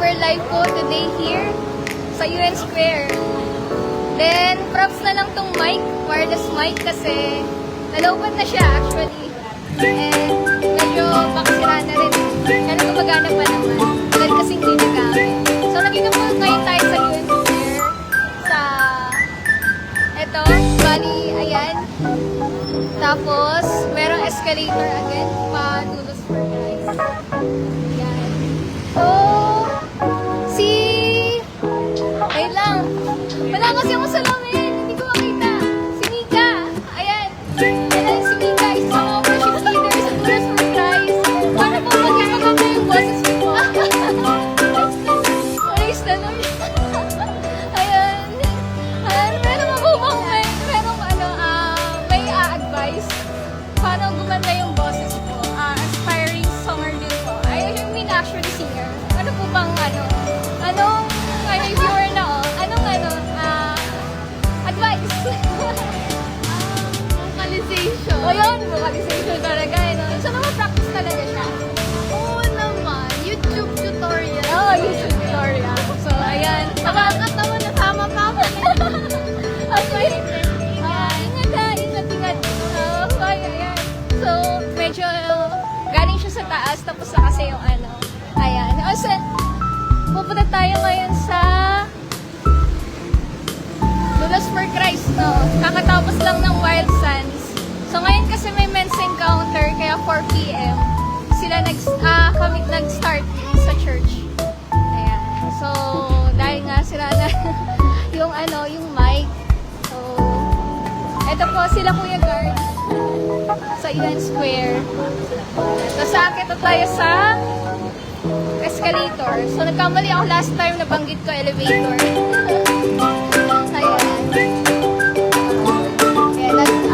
super live po today here sa UN Square. Then, props na lang tong mic, wireless mic, kasi nalobat na siya actually. And medyo bakasira na rin. Kaya gumagana pa naman. Dahil kasing hindi nagamit. So, nandito po ngayon tayo sa UN Square. Sa, eto, bali, ayan. Tapos, merong escalator again, pa-Dulos for Christ. Ayan. So, wait lang. Wala kasi ako salamin. Hindi ko makita. Si Mika. Ayan. Ayan, si Mika is mga worship leader sa Dulos for Christ. Para po magkakaganda yung boses ko. Praise the Lord. Ayan. Ayan, meron ako bang may a-advise paano gumanda yung boses ko. Aspiring singer din po. I mean actually singer. Ano po bang anong viewer na advice? Vocalization. O yun, vocalization talaga. So, practice talaga siya. Oo naman. YouTube tutorial. Oo, YouTube tutorial. So, ayan. Nakakatawa na tama pa ako. Okay. Ingat. Okay, ayan. So, medyo galing siya sa taas, tapos na kasi yung ayan. So, pupunta tayo ngayon sa Dulos for Christ, no? Kakatapos lang ng Wild Sands. So, ngayon kasi may men's encounter, kaya 4 p.m. sila kami nag-start sa church. Ayan. So, dahil nga sila na yung mic. So, eto po sila Kuya Guard sa UN Square. So, sa akin tayo sa escalator. So, nagkamali ako last time, nabanggit ko elevator. Ayan.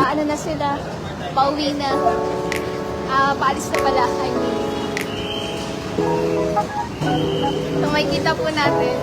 Ayan, na sila. Pauwi na. Paalis na pala. I mean. So, may kita po natin.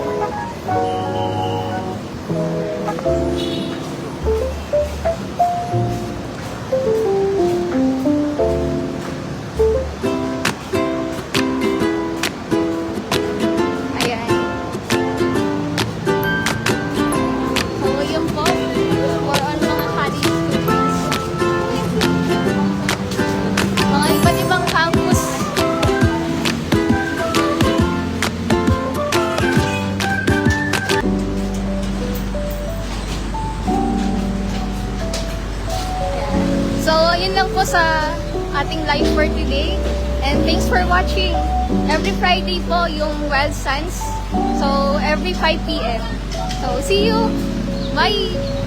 So, yun lang po sa ating live for today. And thanks for watching. Every Friday po yung Wild Sands. So, every 5 p.m. So, see you. Bye!